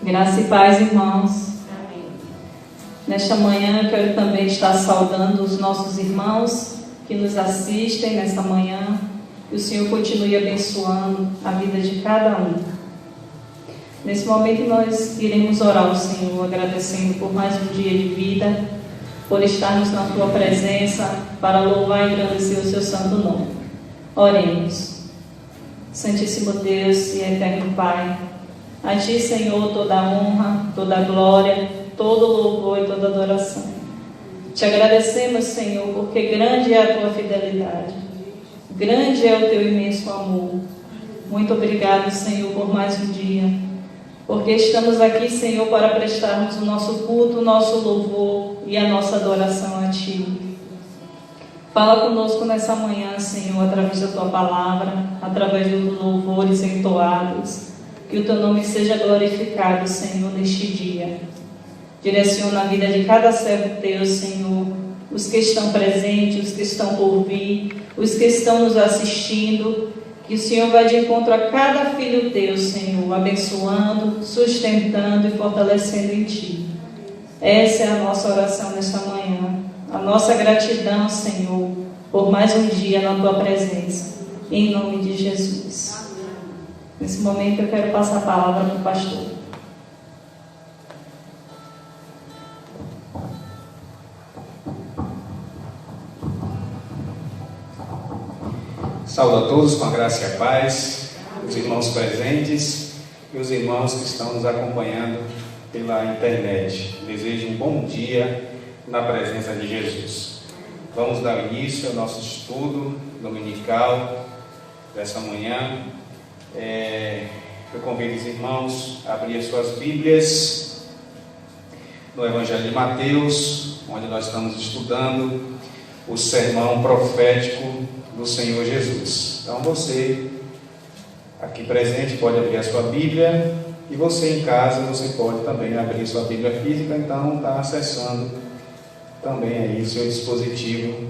Graça e paz, irmãos. Amém. Nesta manhã eu quero também estar saudando os nossos irmãos que nos assistem nesta manhã. Que o Senhor continue abençoando a vida de cada um. Nesse momento nós iremos orar ao Senhor, agradecendo por mais um dia de vida, por estarmos na Tua presença, para louvar e engrandecer o Seu santo nome. Oremos. Santíssimo Deus e eterno Pai, a Ti, Senhor, toda a honra, toda a glória, todo o louvor e toda a adoração. Te agradecemos, Senhor, porque grande é a Tua fidelidade, grande é o Teu imenso amor. Muito obrigado, Senhor, por mais um dia, porque estamos aqui, Senhor, para prestarmos o nosso culto, o nosso louvor e a nossa adoração a Ti. Fala conosco nessa manhã, Senhor, através da Tua palavra, através dos louvores entoados. Que o Teu nome seja glorificado, Senhor, neste dia. Direciona a vida de cada servo Teu, Senhor, os que estão presentes, os que estão por vir, os que estão nos assistindo. Que o Senhor vá de encontro a cada filho Teu, Senhor, abençoando, sustentando e fortalecendo em Ti. Essa é a nossa oração nesta manhã. A nossa gratidão, Senhor, por mais um dia na Tua presença. Em nome de Jesus. Nesse momento eu quero passar a palavra para o pastor. Saúdo a todos com a graça e a paz, os irmãos presentes e os irmãos que estão nos acompanhando pela internet. Desejo um bom dia na presença de Jesus. Vamos dar início ao nosso estudo dominical dessa manhã. Eu convido os irmãos a abrir as suas Bíblias no Evangelho de Mateus, onde nós estamos estudando o sermão profético do Senhor Jesus. Então você aqui presente pode abrir a sua Bíblia, e você em casa, você pode também abrir sua Bíblia física, então está acessando também aí o seu dispositivo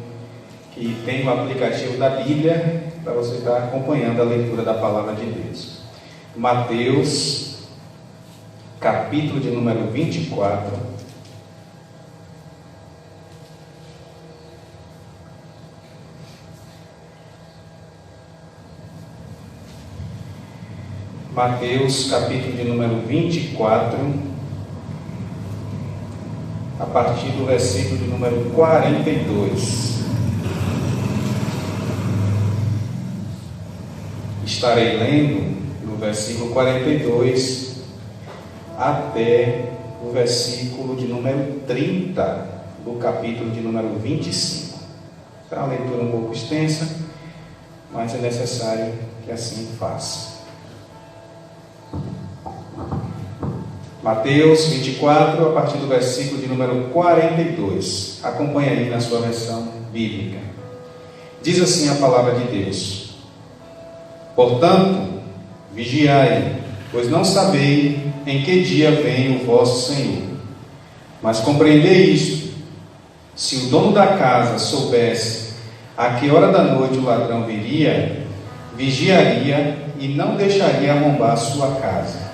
que tem o aplicativo da Bíblia para você estar acompanhando a leitura da Palavra de Deus. Mateus, capítulo de número 24. Mateus, capítulo de número 24, a partir do versículo de número 42. Estarei lendo do versículo 42 até o versículo de número 30 do capítulo de número 25. É uma leitura um pouco extensa, mas é necessário que assim faça. Mateus 24, a partir do versículo de número 42. Acompanhe aí na sua versão bíblica. Diz assim a palavra de Deus: Portanto, vigiai, pois não sabei em que dia vem o vosso Senhor. Mas compreendei isto: se o dono da casa soubesse a que hora da noite o ladrão viria, vigiaria e não deixaria arrombar sua casa.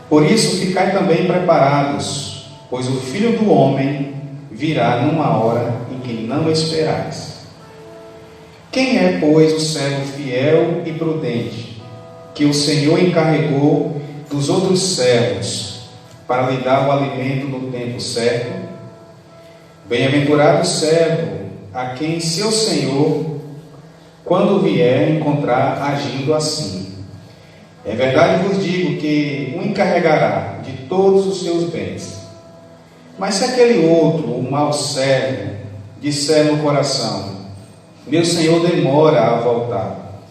Por isso, ficai também preparados, pois o Filho do Homem virá numa hora em que não esperais. Quem é, pois, o servo fiel e prudente, que o Senhor encarregou dos outros servos, para lhe dar o alimento no tempo certo? Bem-aventurado o servo, a quem seu Senhor, quando vier, encontrar agindo assim. É verdade vos digo que o encarregará de todos os seus bens. Mas se aquele outro, o mau servo, disser no coração: meu Senhor demora a voltar,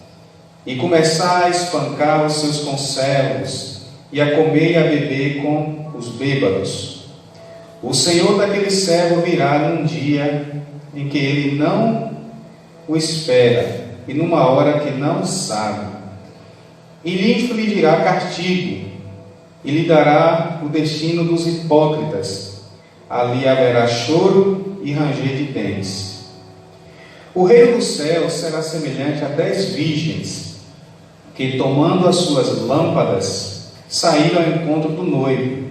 e começar a espancar os seus conservos, e a comer e a beber com os bêbados, o Senhor daquele servo virá num dia em que ele não o espera, e numa hora que não sabe, e lhe infligirá castigo, e lhe dará o destino dos hipócritas. Ali haverá choro e ranger de dentes. O reino do céu será semelhante a 10 virgens, que tomando as suas lâmpadas, saíram ao encontro do noivo.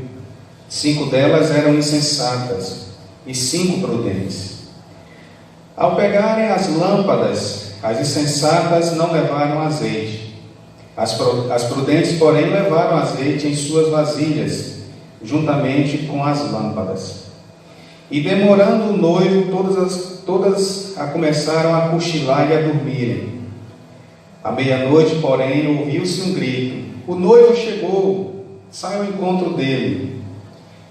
5 delas eram insensatas e 5 prudentes. Ao pegarem as lâmpadas, as insensatas não levaram azeite. As prudentes, porém, levaram azeite em suas vasilhas, juntamente com as lâmpadas. E demorando o noivo, todas começaram a cochilar e a dormirem. À meia-noite, porém, ouviu-se um grito: o noivo chegou, sai ao encontro dele.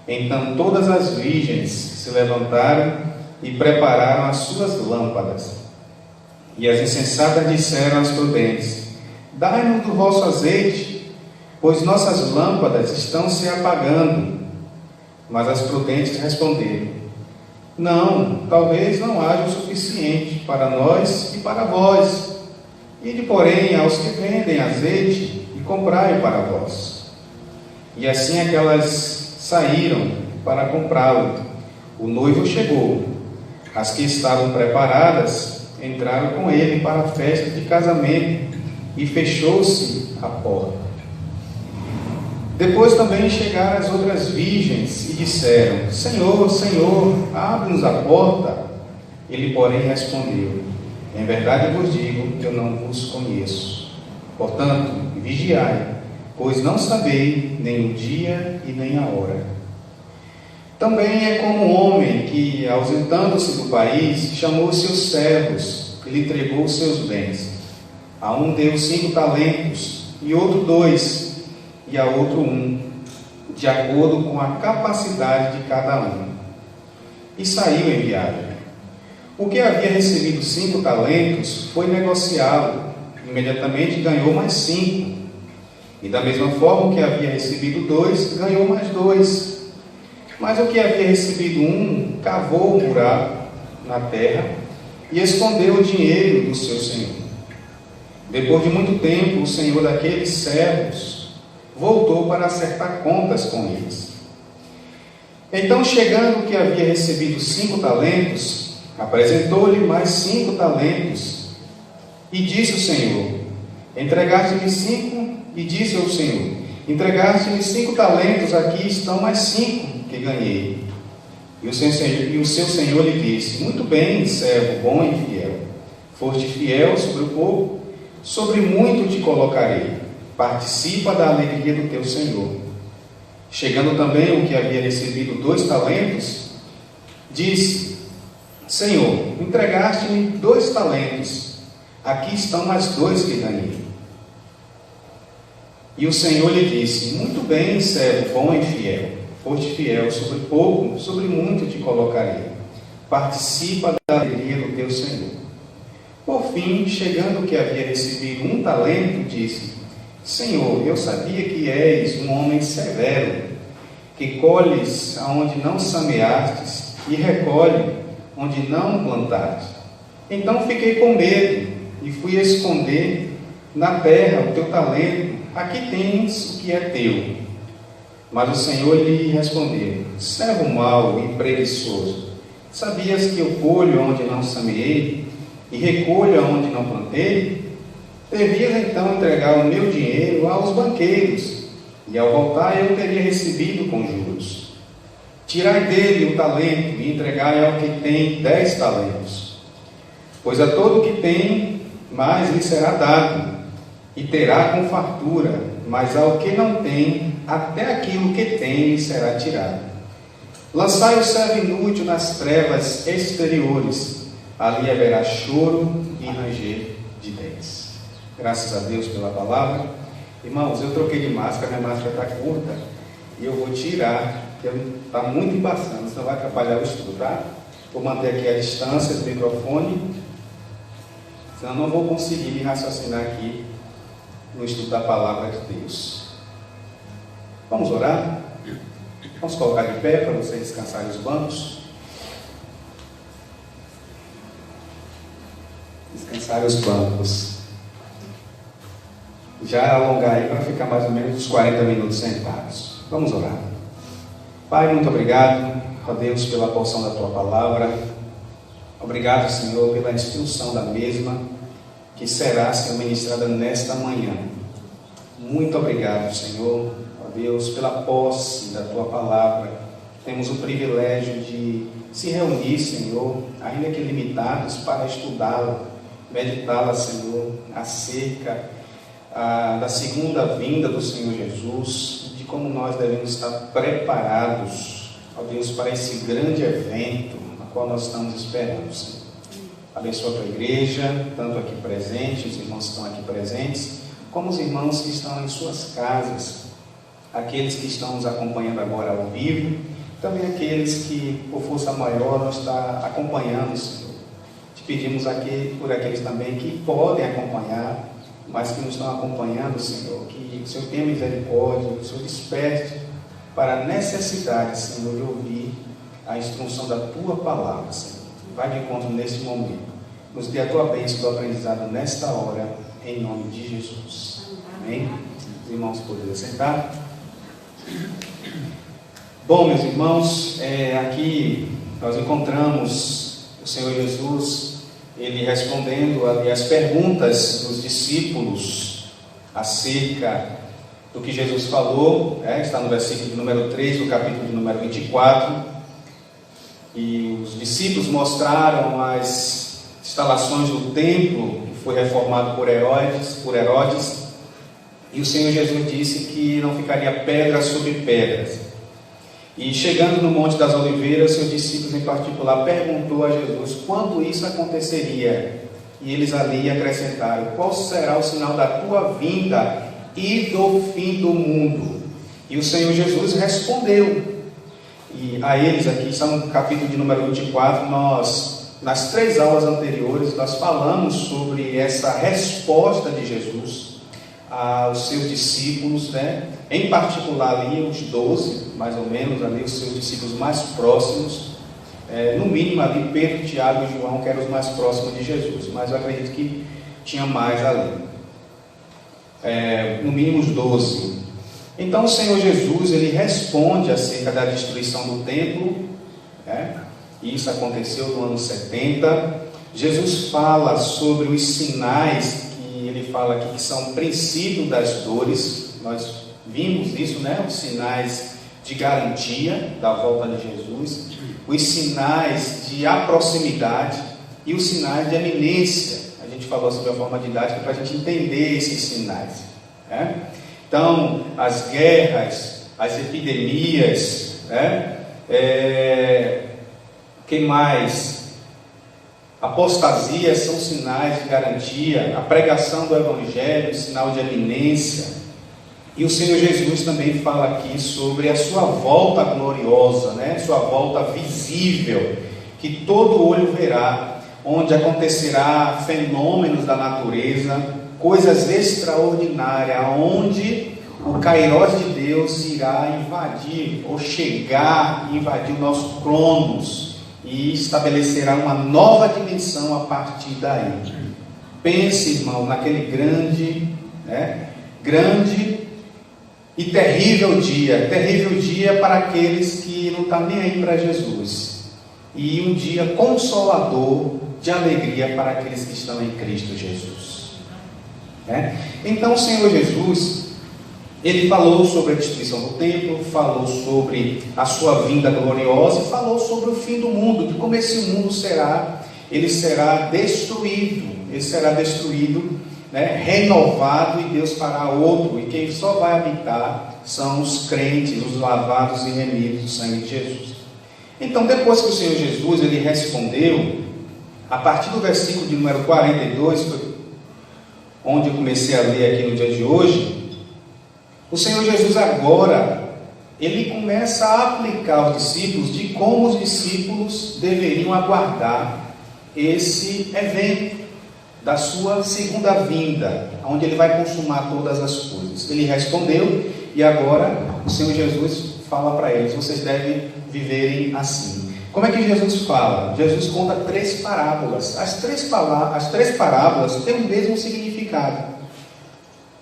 Então todas as virgens se levantaram e prepararam as suas lâmpadas. E as insensatas disseram às prudentes: dai-nos do vosso azeite, pois nossas lâmpadas estão se apagando. Mas as prudentes responderam: não, talvez não haja o suficiente para nós e para vós. Ide, porém, aos que vendem azeite e comprai para vós. E assim aquelas saíram para comprá-lo. O noivo chegou. As que estavam preparadas entraram com ele para a festa de casamento e fechou-se a porta. Depois também chegaram as outras virgens e disseram: Senhor, Senhor, abre-nos a porta. Ele, porém, respondeu: em verdade vos digo que eu não vos conheço. Portanto, vigiai, pois não sabeis nem o dia e nem a hora. Também é como um homem que, ausentando-se do país, chamou os seus servos e lhe entregou os seus bens. A um deu 5 talentos, e outro 2, e a outro 1, de acordo com a capacidade de cada um. E saiu em viagem. O que havia recebido 5 talentos foi negociá-lo. Imediatamente ganhou mais 5. E da mesma forma, o que havia recebido 2, ganhou mais 2. Mas o que havia recebido 1, cavou um buraco na terra e escondeu o dinheiro do seu senhor. Depois de muito tempo, o senhor daqueles servos voltou para acertar contas com eles. Então, chegando o que havia recebido 5 talentos, apresentou-lhe mais 5 talentos. E disse o Senhor: entregaste-me 5, e disse ao Senhor: entregaste-me 5 talentos, aqui estão mais 5 que ganhei. E o seu Senhor lhe disse: muito bem, servo bom e fiel. Foste fiel sobre o pouco, sobre muito te colocarei. Participa da alegria do teu Senhor. Chegando também o que havia recebido 2 talentos, disse: Senhor, entregaste-me 2 talentos, aqui estão mais 2 que ganhei. E o Senhor lhe disse: muito bem, servo bom e fiel. Foste fiel sobre pouco, sobre muito te colocarei. Participa da alegria do teu Senhor. Por fim, chegando o que havia recebido 1 talento, disse: Senhor, eu sabia que és um homem severo, que colhes aonde não semeastes e recolhe onde não plantaste. Então fiquei com medo e fui esconder na terra o teu talento. Aqui tens o que é teu. Mas o Senhor lhe respondeu: servo mau e preguiçoso, sabias que eu colho onde não semeei e recolho onde não plantei? Devias então entregar o meu dinheiro aos banqueiros, e ao voltar eu teria recebido com juros. Tirai dele o talento e entregai ao que tem 10 talentos. Pois a todo que tem, mais lhe será dado, e terá com fartura, mas ao que não tem, até aquilo que tem lhe será tirado. Lançai o servo inútil nas trevas exteriores, ali haverá choro e ranger de dentes. Graças a Deus pela palavra. Irmãos, eu troquei de máscara, minha máscara está curta, e eu vou tirar, porque está muito embaçando, senão vai atrapalhar o estudo, tá? Vou manter aqui a distância do microfone, senão não vou conseguir raciocinar aqui no estudo da palavra de Deus. Vamos orar? Vamos colocar de pé para vocês descansarem os bancos. Descansarem os bancos. Já alongar aí para ficar mais ou menos uns 40 minutos sentados. Vamos orar. Pai, muito obrigado, ó Deus, pela porção da Tua palavra. Obrigado, Senhor, pela instrução da mesma, que será, Senhor, ministrada nesta manhã. Muito obrigado, Senhor, ó Deus, pela posse da Tua palavra. Temos o privilégio de se reunir, Senhor, ainda que limitados, para estudá-la, meditá-la, Senhor, acerca da segunda vinda do Senhor Jesus, de como nós devemos estar preparados, ó Deus, para esse grande evento a qual nós estamos esperando, Senhor. Abençoa a Tua igreja, tanto aqui presente, os irmãos que estão aqui presentes, como os irmãos que estão em suas casas, aqueles que estão nos acompanhando agora ao vivo, também aqueles que, por força maior, nós está acompanhando, Senhor. Te pedimos aqui por aqueles também que podem acompanhar, mas que nos estão acompanhando, Senhor, que o Senhor tenha misericórdia, que o Senhor desperte para a necessidade, Senhor, de ouvir a instrução da Tua palavra, Senhor. Vai de encontro neste momento. Nos dê a Tua bênção do aprendizado nesta hora, em nome de Jesus. Amém? Os irmãos podem sentar. Bom, meus irmãos, aqui nós encontramos o Senhor Jesus, Ele respondendo ali as perguntas dos discípulos acerca do que Jesus falou, está no versículo de número 3 do capítulo de número 24, e os discípulos mostraram as instalações do templo que foi reformado por Herodes, e o Senhor Jesus disse que não ficaria pedra sobre pedras. E chegando no Monte das Oliveiras, seus discípulos em particular perguntou a Jesus quando isso aconteceria, e eles ali acrescentaram: qual será o sinal da tua vinda e do fim do mundo? E o Senhor Jesus respondeu, e a eles aqui, está no capítulo de número 24, nas 3 aulas anteriores, nós falamos sobre essa resposta de Jesus aos seus discípulos, em particular ali os 12, mais ou menos, ali os seus discípulos mais próximos, no mínimo ali Pedro, Tiago e João, que eram os mais próximos de Jesus, mas eu acredito que tinha mais ali, no mínimo os 12. Então o Senhor Jesus, Ele responde acerca da destruição do templo, isso aconteceu no ano 70. Jesus fala sobre os sinais que Ele fala aqui, que são o princípio das dores. Nós vimos isso, os sinais de garantia da volta de Jesus, os sinais de proximidade e os sinais de eminência. A gente falou sobre a forma didática para a gente entender esses sinais, Então, as guerras, as epidemias, que mais? Apostasia são sinais de garantia, a pregação do Evangelho, sinal de eminência. E o Senhor Jesus também fala aqui sobre a sua volta gloriosa, sua volta visível, que todo olho verá, onde acontecerá fenômenos da natureza, coisas extraordinárias, onde o Kairos de Deus irá invadir, ou chegar e invadir o nosso Cronos, e estabelecerá uma nova dimensão a partir daí. Pense, irmão, naquele grande e terrível dia para aqueles que não estão nem aí para Jesus, e um dia consolador de alegria para aqueles que estão em Cristo Jesus. Então o Senhor Jesus, Ele falou sobre a destruição do templo, falou sobre a sua vinda gloriosa, e falou sobre o fim do mundo, de como esse mundo será destruído, renovado, e Deus fará outro, e quem só vai habitar são os crentes, os lavados e remidos do sangue de Jesus. Então, depois que o Senhor Jesus, Ele respondeu, a partir do versículo de número 42, onde eu comecei a ler aqui no dia de hoje, o Senhor Jesus agora, Ele começa a aplicar aos discípulos de como os discípulos deveriam aguardar esse evento da sua segunda vinda, onde Ele vai consumar todas as coisas. Ele respondeu, e agora o Senhor Jesus fala para eles: vocês devem viverem assim. Como é que Jesus fala? Jesus conta 3 parábolas. As três parábolas têm o mesmo significado.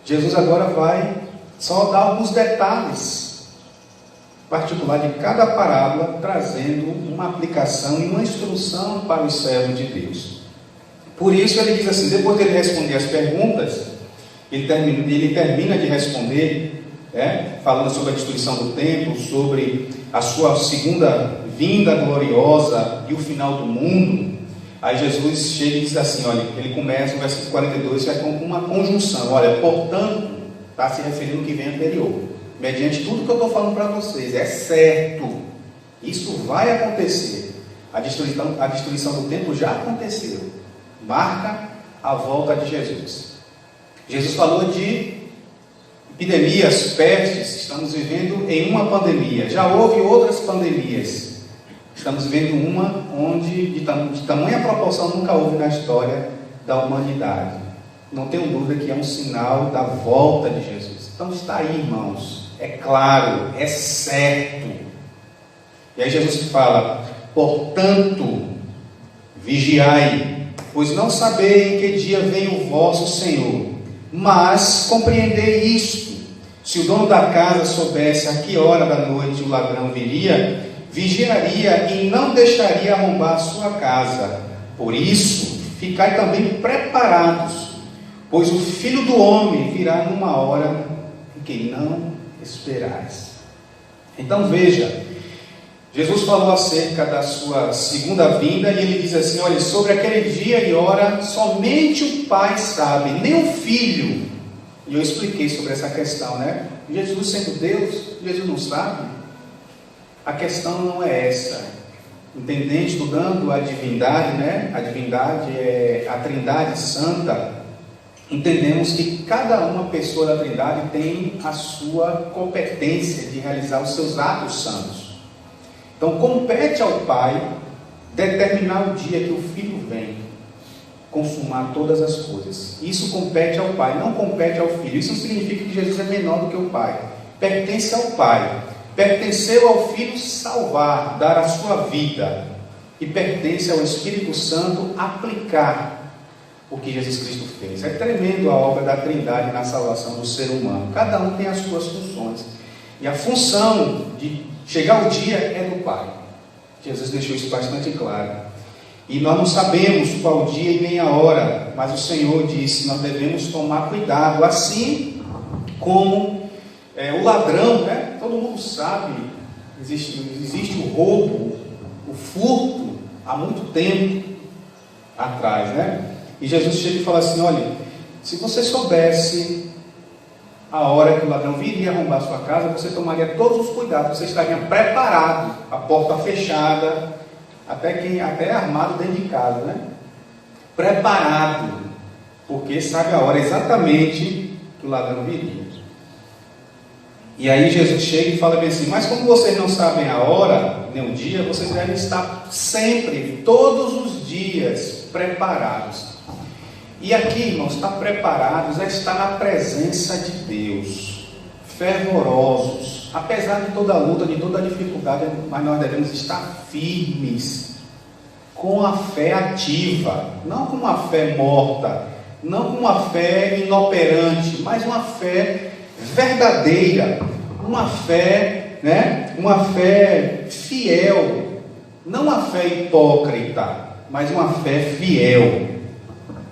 Jesus agora vai só dar alguns detalhes particular de cada parábola, trazendo uma aplicação e uma instrução para os servos de Deus. Por isso ele diz assim, depois de ele responder as perguntas, Ele termina de responder, falando sobre a destruição do templo, sobre a sua segunda vinda gloriosa e o final do mundo. Aí Jesus chega e diz assim, olha, ele começa, o versículo 42, vai com uma conjunção, olha, portanto, está se referindo ao que vem anterior, mediante tudo que eu estou falando para vocês, é certo, isso vai acontecer. A destruição do templo já aconteceu, marca a volta de Jesus. Jesus falou de epidemias, pestes, estamos vivendo em uma pandemia, já houve outras pandemias, estamos vivendo uma onde de tamanha proporção nunca houve na história da humanidade. Não tenho dúvida que é um sinal da volta de Jesus. Então está aí, irmãos, é claro, é certo. E aí Jesus fala, portanto, vigiai, pois não sabei em que dia vem o vosso Senhor, mas compreendei isto, se o dono da casa soubesse a que hora da noite o ladrão viria, vigiaria e não deixaria arrombar a sua casa. Por isso, ficai também preparados, pois o Filho do Homem virá numa hora em que não esperais. Então veja, Jesus falou acerca da sua segunda vinda e ele diz assim, olha, sobre aquele dia e hora somente o Pai sabe, nem o Filho. E eu expliquei sobre essa questão, né? Jesus sendo Deus, Jesus não sabe? A questão não é essa. Entendendo, estudando a divindade, né? A divindade é a Trindade Santa. Entendemos que cada uma pessoa da Trindade tem a sua competência de realizar os seus atos santos. Então compete ao Pai determinar o dia que o Filho vem consumar todas as coisas. Isso compete ao Pai, não compete ao Filho. Isso não significa que Jesus é menor do que o Pai. Pertence ao Pai. Pertenceu ao Filho salvar, dar a sua vida. E pertence ao Espírito Santo aplicar o que Jesus Cristo fez. É tremendo a obra da Trindade na salvação do ser humano. Cada um tem as suas funções. E a função de chegar o dia é do Pai. Jesus deixou isso bastante claro. E nós não sabemos qual dia e nem a hora, mas o Senhor disse, nós devemos tomar cuidado, assim como o ladrão, né? Todo mundo sabe, existe o roubo, o furto, há muito tempo atrás, né? E Jesus chega e fala assim, olha, se você soubesse a hora que o ladrão viria arrombar sua casa, você tomaria todos os cuidados, você estaria preparado, a porta fechada, até armado dentro de casa, né? Preparado, porque sabe a hora exatamente que o ladrão viria. E aí Jesus chega e fala bem assim, mas como vocês não sabem a hora, nem o dia, vocês devem estar sempre, todos os dias, preparados. E aqui, irmãos, estar preparados é estar na presença de Deus, fervorosos, apesar de toda a luta, de toda a dificuldade, mas nós devemos estar firmes, com a fé ativa, não com uma fé morta, não com uma fé inoperante, mas uma fé verdadeira, uma fé, né? Uma fé fiel, não uma fé hipócrita, mas uma fé fiel.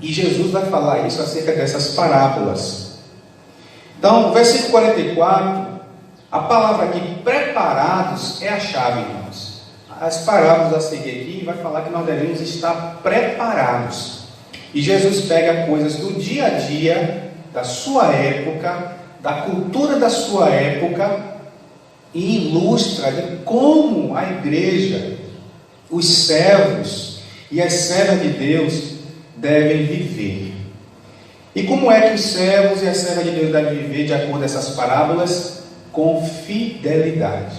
E Jesus vai falar isso acerca dessas parábolas. Então, versículo 44, a palavra aqui, preparados, é a chave, irmãos. As parábolas a seguir aqui vai falar que nós devemos estar preparados. E Jesus pega coisas do dia a dia, da sua época, da cultura da sua época, e ilustra de como a igreja, os servos e as servas de Deus devem viver. E como é que os servos e as servas de Deus devem viver de acordo com essas parábolas? Com fidelidade.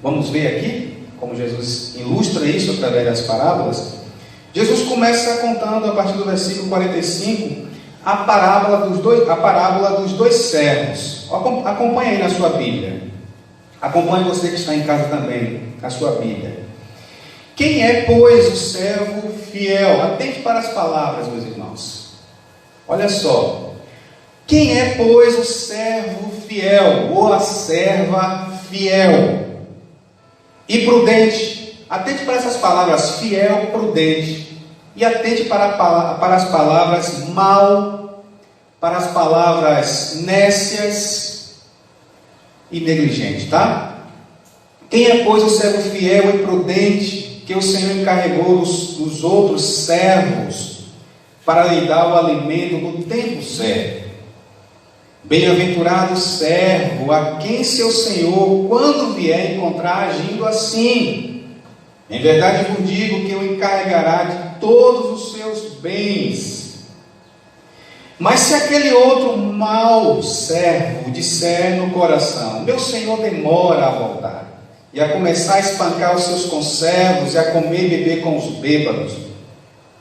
Vamos ver aqui como Jesus ilustra isso através das parábolas. Jesus começa contando a partir do versículo 45 a parábola dos dois servos. Acompanhe aí na sua Bíblia. Acompanhe você que está em casa também, a sua Bíblia. Quem é, pois, o servo fiel? Atente para as palavras, meus irmãos. Olha só. Quem é, pois, o servo fiel? Ou a serva fiel? E prudente. Atente para essas palavras, fiel, prudente. E atente para as palavras, mal para as palavras nécias e negligentes, tá? Quem é, pois, o servo fiel e prudente que o Senhor encarregou dos outros servos para lhe dar o alimento no tempo certo? Bem-aventurado o servo a quem seu Senhor, quando vier, encontrar agindo assim. Em verdade vos digo que o encarregará de todos os seus bens. Mas se aquele outro mau servo disser no coração: meu Senhor demora a voltar, e a começar a espancar os seus conservos, e a comer e beber com os bêbados,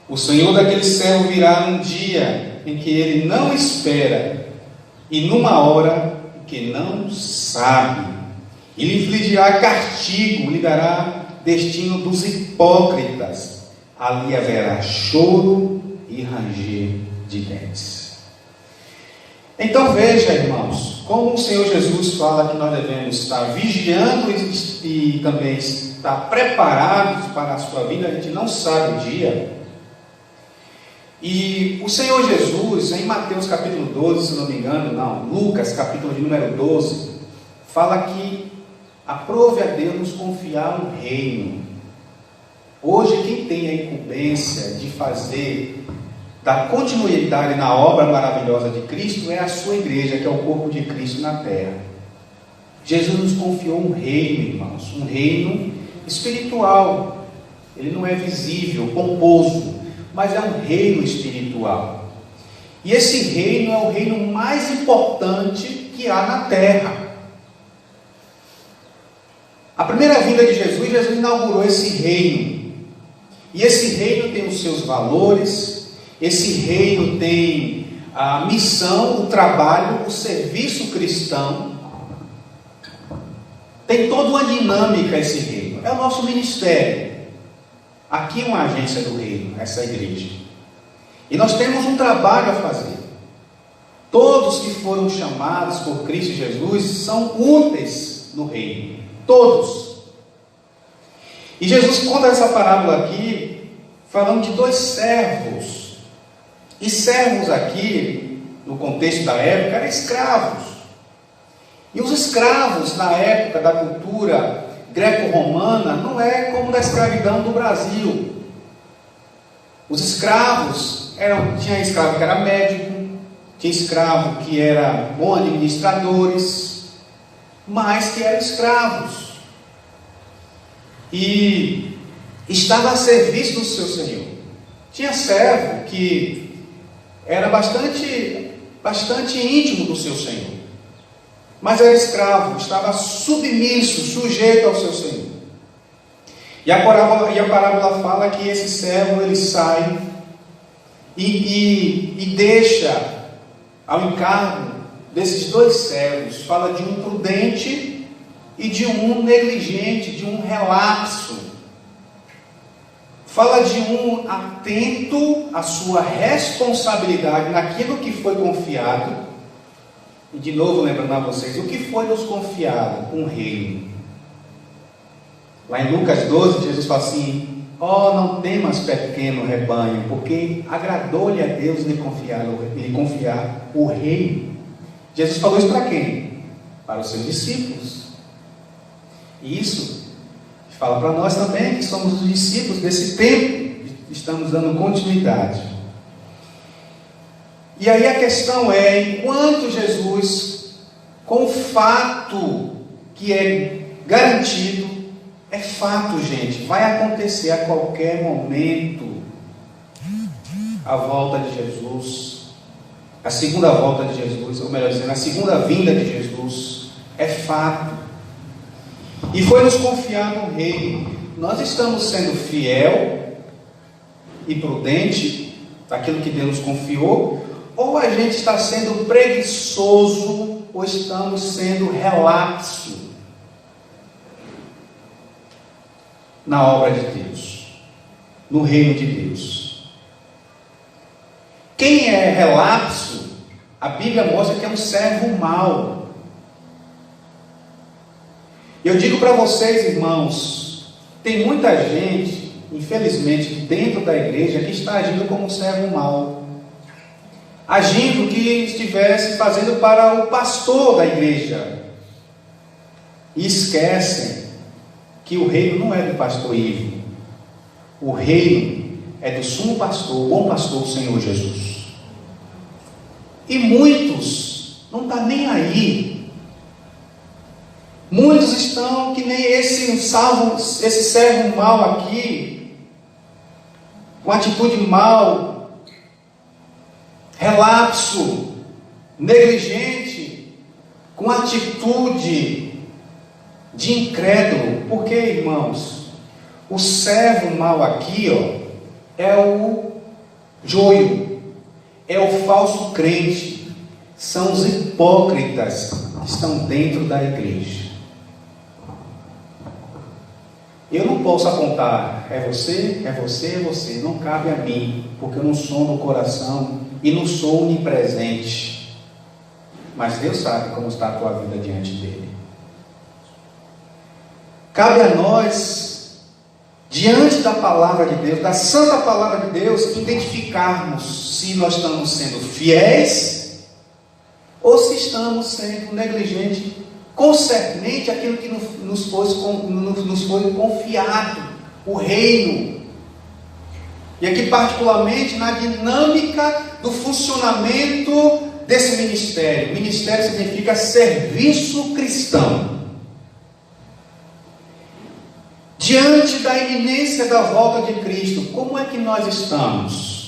o Senhor daquele servo virá um dia em que ele não espera, e numa hora que não sabe, e lhe infligirá castigo, lhe dará destino dos hipócritas. Ali haverá choro e ranger de dentes. Então veja, irmãos, como o Senhor Jesus fala que nós devemos estar vigiando e também estar preparados para a sua vinda. A gente não sabe o dia. E o Senhor Jesus, em Mateus capítulo 12, se não me engano, não, Lucas capítulo de número 12, fala que aprove a Deus nos confiar um reino. Hoje quem tem a incumbência de fazer, dar continuidade na obra maravilhosa de Cristo, é a sua igreja, que é o corpo de Cristo na terra. Jesus nos confiou um reino, irmãos, um reino espiritual. Ele não é visível, pomposo, mas é um reino espiritual. E esse reino é o reino mais importante que há na terra. A primeira vinda de Jesus, Jesus inaugurou esse reino. E esse reino tem os seus valores, esse reino tem a missão, o trabalho, o serviço cristão. Tem toda uma dinâmica esse reino. É o nosso ministério. Aqui é uma agência do reino, essa igreja. E nós temos um trabalho a fazer. Todos que foram chamados por Cristo Jesus são úteis no reino. Todos. E Jesus conta essa parábola aqui, falando de dois servos. E servos aqui, no contexto da época, eram escravos. E os escravos, na época da cultura greco-romana, não é como da escravidão do Brasil. Os escravos tinha escravo que era médico, tinha escravo que era bom administradores, mas que eram escravos. E estava a serviço do seu senhor. Tinha servo que era bastante íntimo do seu senhor, mas era escravo, estava submisso, sujeito ao seu senhor. E a parábola fala que esse servo ele sai e deixa ao encargo desses dois servos. Fala de um prudente e de um negligente, de um relapso. Fala de um atento à sua responsabilidade naquilo que foi confiado. E de novo lembrando a vocês, o que foi nos confiado? Um reino. Lá em Lucas 12, Jesus fala assim: ó, não temas, pequeno rebanho, porque agradou-lhe a Deus lhe confiar o reino. Jesus falou isso para quem? Para os seus discípulos. E isso fala para nós também, que somos os discípulos desse tempo, estamos dando continuidade. E aí a questão é, enquanto Jesus, com o fato que é garantido, é fato, gente, vai acontecer a qualquer momento a volta de Jesus, a segunda volta de Jesus, ou melhor dizendo, a segunda vinda de Jesus, é fato. E foi nos confiado um reino. Nós estamos sendo fiel e prudente daquilo que Deus nos confiou, ou a gente está sendo preguiçoso, ou estamos sendo relapso na obra de Deus, no reino de Deus. Quem é relapso, a Bíblia mostra que é um servo mau. Eu digo para vocês, irmãos, tem muita gente, infelizmente, dentro da igreja que está agindo como um servo mau. agindo que estivesse fazendo para o pastor da igreja. E esquecem que o reino não é do pastor Ivo. O reino é do sumo pastor, o bom pastor, o Senhor Jesus. E muitos não estão nem aí. Muitos estão que nem esse servo mau aqui, com atitude mal, relapso, negligente, com atitude de incrédulo. Porque, irmãos, o servo mau aqui, é o joio, é o falso crente, são os hipócritas que estão dentro da igreja. Eu não posso apontar, é você, é você, é você, não cabe a mim, porque eu não sou no coração e não sou onipresente. Mas Deus sabe como está a tua vida diante dele. Cabe a nós, diante da palavra de Deus, da santa palavra de Deus, identificarmos se nós estamos sendo fiéis ou se estamos sendo negligentes concernente aquilo que nos foi confiado, o reino. E aqui particularmente na dinâmica do funcionamento desse ministério. Ministério significa serviço cristão. Diante da iminência da volta de Cristo, como é que nós estamos?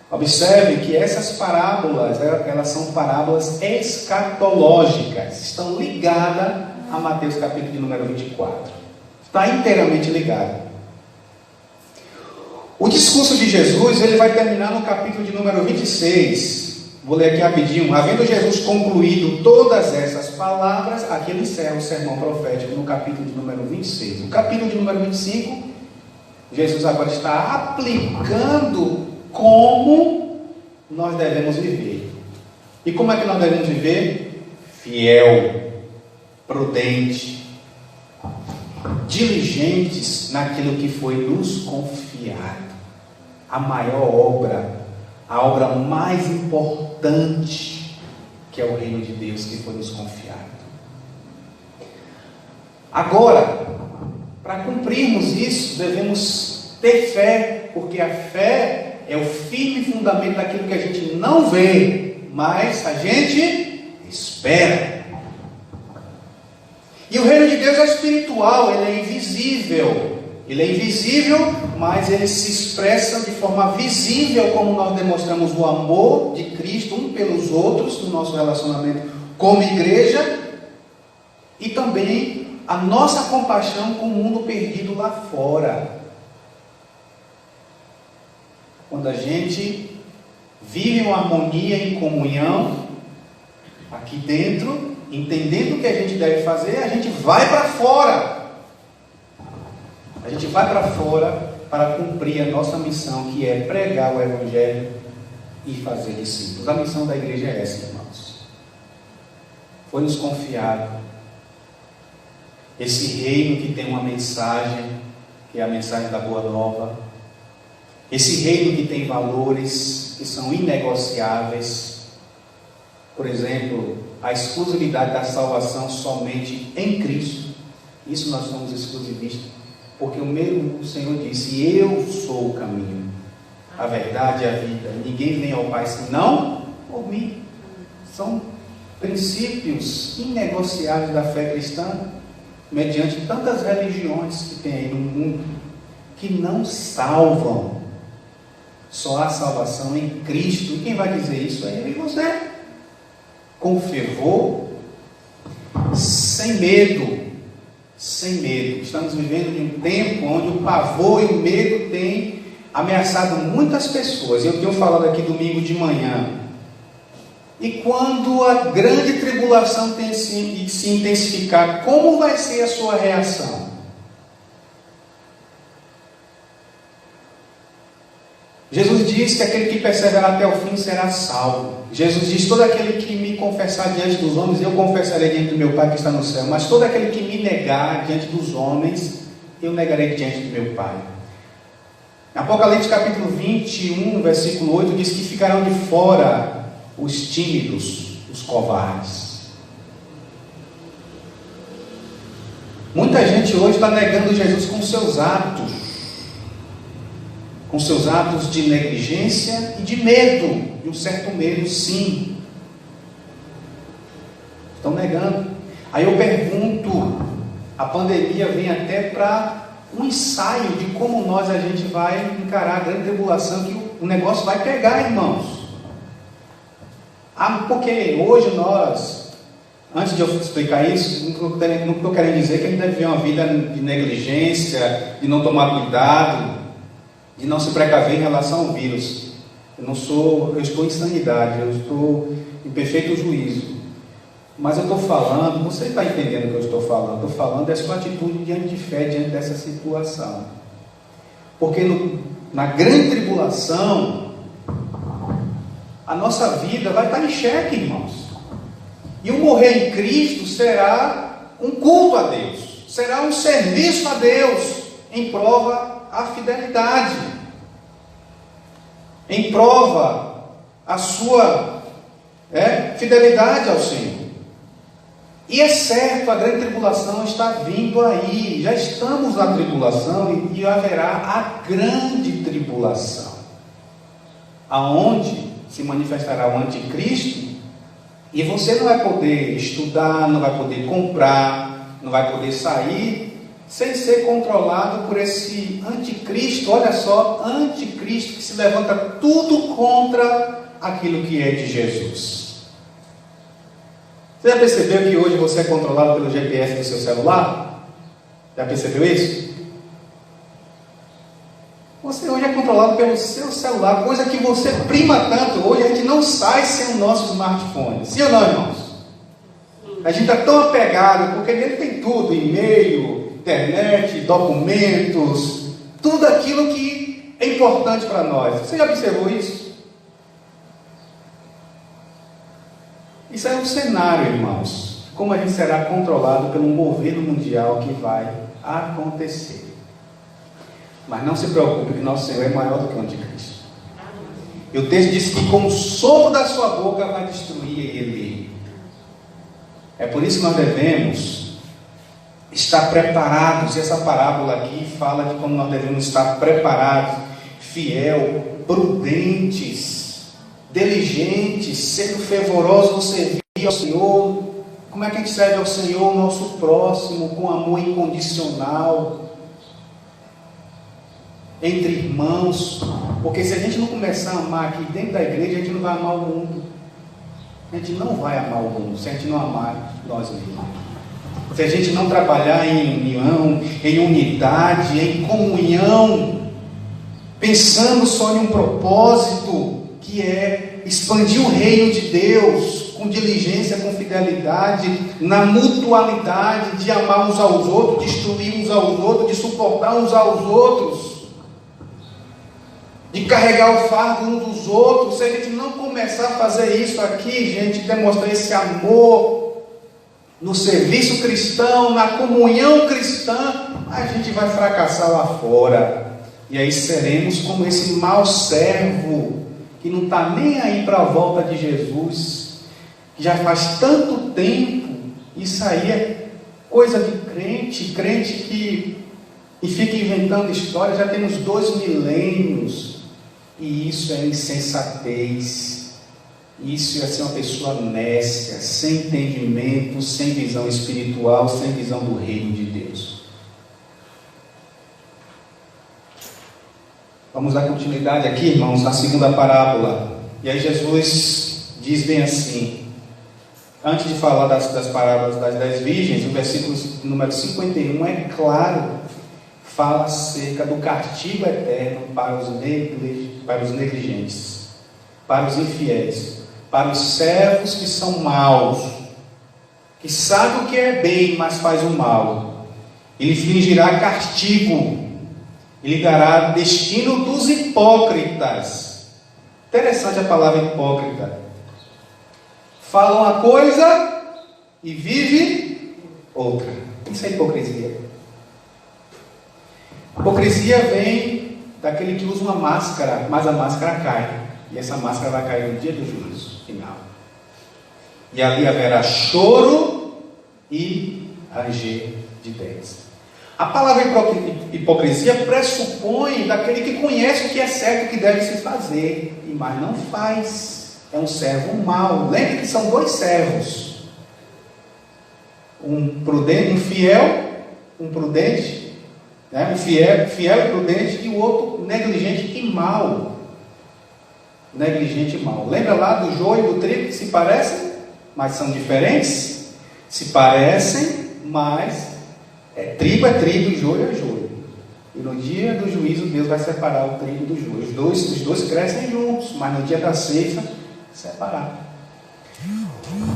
Observe que essas parábolas, elas são parábolas escatológicas, estão ligadas a Mateus capítulo de número 24. Está inteiramente ligado. O discurso de Jesus, ele vai terminar no capítulo de número 26. Vou ler aqui rapidinho. Havendo Jesus concluído todas essas palavras, aqui ele encerra o sermão profético no capítulo de número 26. O capítulo de número 25, Jesus agora está aplicando como nós devemos viver. E como é que nós devemos viver? Fiel, prudente, diligentes naquilo que foi nos confiado. A maior obra, a obra mais importante, que é o reino de Deus que foi nos confiado. Agora, para cumprirmos isso, devemos ter fé, porque a fé é o firme fundamento daquilo que a gente não vê, mas a gente espera. E o reino de Deus é espiritual, ele é invisível. Ele é invisível, mas ele se expressa de forma visível, como nós demonstramos o amor de Cristo um pelos outros, no nosso relacionamento como igreja, e também a nossa compaixão com o mundo perdido lá fora. Quando a gente vive uma harmonia em comunhão, aqui dentro, entendendo o que a gente deve fazer, a gente vai para fora. A gente vai para fora para cumprir a nossa missão, que é pregar o Evangelho e fazer discípulos. A missão da igreja é essa, irmãos. Foi nos confiado esse reino que tem uma mensagem, que é a mensagem da Boa Nova. Esse reino que tem valores que são inegociáveis. Por exemplo, a exclusividade da salvação somente em Cristo. Isso nós somos exclusivistas. Porque o mesmo Senhor disse: eu sou o caminho, a verdade e a vida. Ninguém vem ao Pai senão por mim. São princípios inegociáveis da fé cristã, mediante tantas religiões que tem aí no mundo, que não salvam. Só há salvação em Cristo. E quem vai dizer isso é eu e você. Com fervor, sem medo. Sem medo. Estamos vivendo em um tempo onde o pavor e o medo têm ameaçado muitas pessoas. Eu tenho falado aqui domingo de manhã. E quando a grande tribulação tem se intensificar, como vai ser a sua reação? Jesus diz que aquele que perseverar até o fim será salvo. Jesus diz: todo aquele que me confessar diante dos homens, eu confessarei diante do meu Pai que está no céu. Mas todo aquele que me negar diante dos homens, eu negarei diante do meu Pai. Apocalipse capítulo 21, versículo 8, diz que ficarão de fora os tímidos, os covardes. Muita gente hoje está negando Jesus com seus atos de negligência e de medo, de um certo medo, sim. Estão negando. Aí eu pergunto, a pandemia vem até para um ensaio de como a gente vai encarar a grande tribulação, que o negócio vai pegar, irmãos. Porque hoje nós, antes de eu explicar isso, não estou querendo dizer que a gente deve viver uma vida de negligência, de não tomar cuidado, de não se precaver em relação ao vírus. Eu estou em sanidade, eu estou em perfeito juízo. Mas eu estou falando, você está entendendo o que eu estou falando? Estou falando da sua atitude diante de fé, diante dessa situação. Porque na grande tribulação, a nossa vida vai estar em xeque, irmãos. E o morrer em Cristo será um culto a Deus, será um serviço a Deus, em prova a fidelidade, em prova a sua fidelidade ao Senhor. E é certo, a grande tribulação está vindo aí, já estamos na tribulação e haverá a grande tribulação, aonde se manifestará o anticristo, e você não vai poder estudar, não vai poder comprar, não vai poder sair, sem ser controlado por esse anticristo. Olha só, anticristo que se levanta tudo contra aquilo que é de Jesus. Você já percebeu que hoje você é controlado pelo GPS do seu celular? Já percebeu isso? Você hoje é controlado pelo seu celular, coisa que você prima tanto. Hoje a gente não sai sem o nosso smartphone. Sim ou não, irmãos? A gente está tão apegado, porque nele tem tudo: e-mail, internet, documentos, tudo aquilo que é importante para nós. Você já observou isso? Isso é um cenário, irmãos, como a gente será controlado pelo governo mundial que vai acontecer. Mas não se preocupe, que nosso Senhor é maior do que o anticristo. E o texto diz que com o sopro da sua boca vai destruir ele. É por isso que nós devemos estar preparados. E essa parábola aqui fala de como nós devemos estar preparados, fiel, prudentes, diligentes, sendo fervorosos no serviço ao Senhor. Como é que a gente serve ao Senhor, o nosso próximo, com amor incondicional, entre irmãos? Porque se a gente não começar a amar aqui dentro da igreja, a gente não vai amar o mundo. A gente não vai amar o mundo se a gente não amar nós mesmos. Se a gente não trabalhar em união, em unidade, em comunhão, pensando só em um propósito, que é expandir o reino de Deus com diligência, com fidelidade, na mutualidade de amar uns aos outros, de instruir uns aos outros, de suportar uns aos outros, de carregar o fardo uns dos outros. Se a gente não começar a fazer isso aqui, gente, demonstrar esse amor no serviço cristão, na comunhão cristã, a gente vai fracassar lá fora. E aí seremos como esse mau servo que não está nem aí para a volta de Jesus, que já faz tanto tempo. Isso aí é coisa de crente que fica inventando história. Já temos 2 milênios, e isso é insensatez. Isso é ser uma pessoa nécia, sem entendimento, sem visão espiritual, sem visão do reino de Deus. Vamos dar continuidade aqui, irmãos, na segunda parábola. E aí Jesus diz bem assim, antes de falar das parábolas das 10 virgens, o versículo número 51 é claro, fala acerca do castigo eterno para os negligentes, para os infiéis, para os servos que são maus, que sabem o que é bem, mas faz o mal. Ele infligirá castigo, ele dará destino dos hipócritas. Interessante a palavra hipócrita. Fala uma coisa e vive outra. Isso é hipocrisia. Hipocrisia vem daquele que usa uma máscara, mas a máscara cai. E essa máscara vai cair no dia do juízo final. E ali haverá choro e ranger de dentes. A palavra hipocrisia pressupõe daquele que conhece o que é certo e o que deve se fazer, mas não faz. É um servo mau. Lembre que são dois servos. Um prudente, um prudente, né? Um fiel e prudente, e o outro negligente e mau. Negligente e mau. Lembra lá do joio e do trigo que se parecem, mas são diferentes? Se parecem, mas trigo é trigo e joio é joio. E no dia do juízo Deus vai separar o trigo do joio. Os dois crescem juntos, mas no dia da ceifa, separar.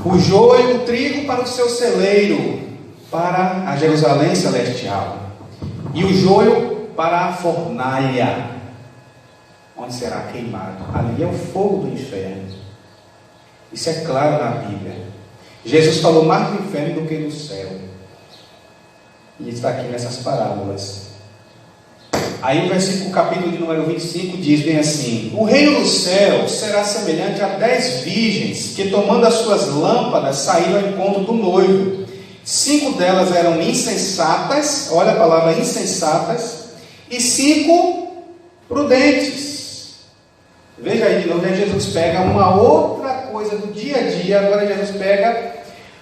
O joio, o trigo para o seu celeiro, para a Jerusalém celestial. E o joio para a fornalha, onde será queimado. Ali é o fogo do inferno. Isso é claro na Bíblia. Jesus falou mais do inferno do que do céu. E está aqui nessas parábolas. Aí o versículo, capítulo de número 25 diz bem assim: o reino do céu será semelhante a 10 virgens que, tomando as suas lâmpadas, saíram ao encontro do noivo. 5 delas eram insensatas, olha a palavra insensatas, e 5 prudentes. Veja aí de novo, Jesus pega uma outra coisa do dia a dia. Agora Jesus pega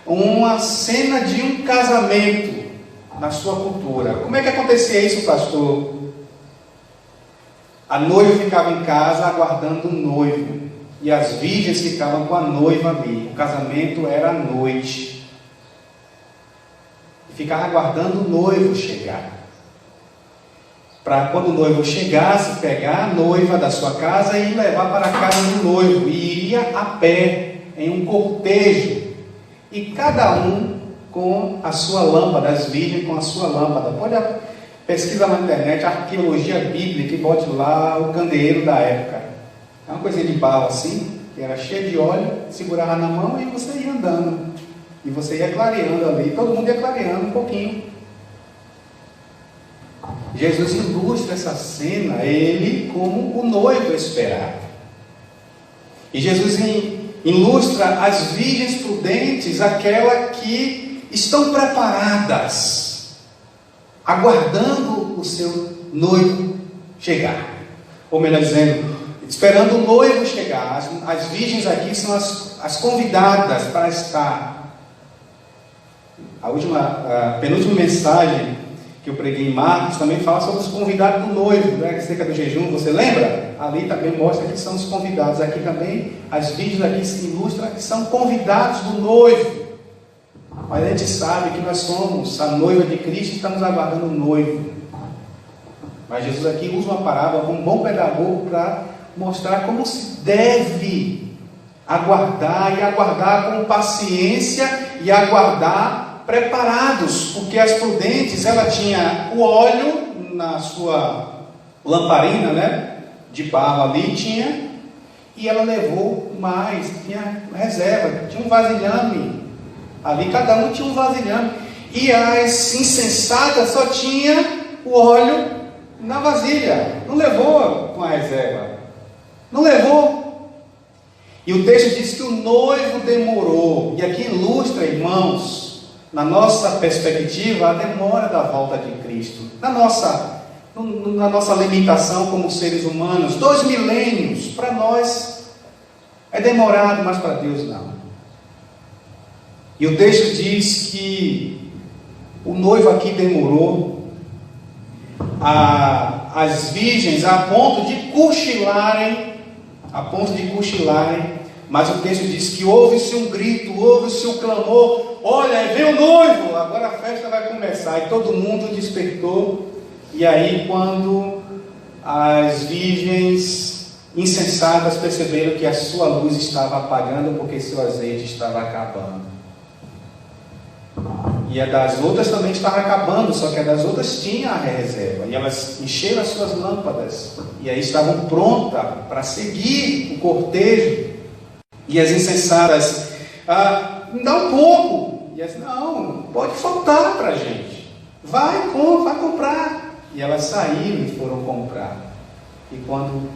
uma cena de um casamento na sua cultura. Como é que acontecia isso, pastor? A noiva ficava em casa aguardando o noivo, e as virgens ficavam com a noiva ali. O casamento era à noite. Ficava aguardando o noivo chegar, para quando o noivo chegasse, pegar a noiva da sua casa e levar para a casa do noivo. E iria a pé, em um cortejo, e cada um com a sua lâmpada, as virgens com a sua lâmpada. Pode pesquisar na internet, arqueologia bíblica, e bote lá o candeeiro da época. É uma coisinha de barro assim, que era cheia de óleo, segurava na mão e você ia andando. E você ia clareando ali, todo mundo ia clareando um pouquinho. Jesus ilustra essa cena, ele como o noivo esperado. E Jesus ilustra as virgens prudentes, aquela que estão preparadas, aguardando o seu noivo chegar. Ou melhor dizendo, esperando o noivo chegar. As virgens aqui são as convidadas para estar. A penúltima mensagem que eu preguei em Marcos também fala sobre os convidados do noivo, né? Acerca do jejum, você lembra? Ali também mostra que são os convidados. Aqui também, as virgens aqui se ilustram que são convidados do noivo. Mas a gente sabe que nós somos a noiva de Cristo e estamos aguardando o noivo. Mas Jesus aqui usa uma parábola como um bom pedagogo para mostrar como se deve aguardar, e aguardar com paciência, e aguardar preparados, porque as prudentes, ela tinha o óleo na sua lamparina, né, de barro ali, tinha, e ela levou mais, tinha reserva, tinha um vasilhame ali, cada um tinha um vasilhame, e as insensatas só tinha o óleo na vasilha, não levou com a reserva, não levou. E o texto diz que o noivo demorou, e aqui ilustra, irmãos, na nossa perspectiva, a demora da volta de Cristo, na nossa limitação como seres humanos, 2 milênios, para nós é demorado, mas para Deus não. E o texto diz que o noivo aqui demorou, as virgens a ponto de cochilarem, mas o texto diz que houve-se um grito, houve-se um clamor: olha, vem o noivo, agora a festa vai começar. E todo mundo despertou. E aí, quando as virgens insensatas perceberam que a sua luz estava apagando, porque seu azeite estava acabando, e a das outras também estava acabando, só que a das outras tinha a reserva, e elas encheram as suas lâmpadas, e aí estavam prontas para seguir o cortejo. E as insensatas, dá um pouco. E elas, não, pode faltar para a gente. Vai comprar. E elas saíram e foram comprar. E quando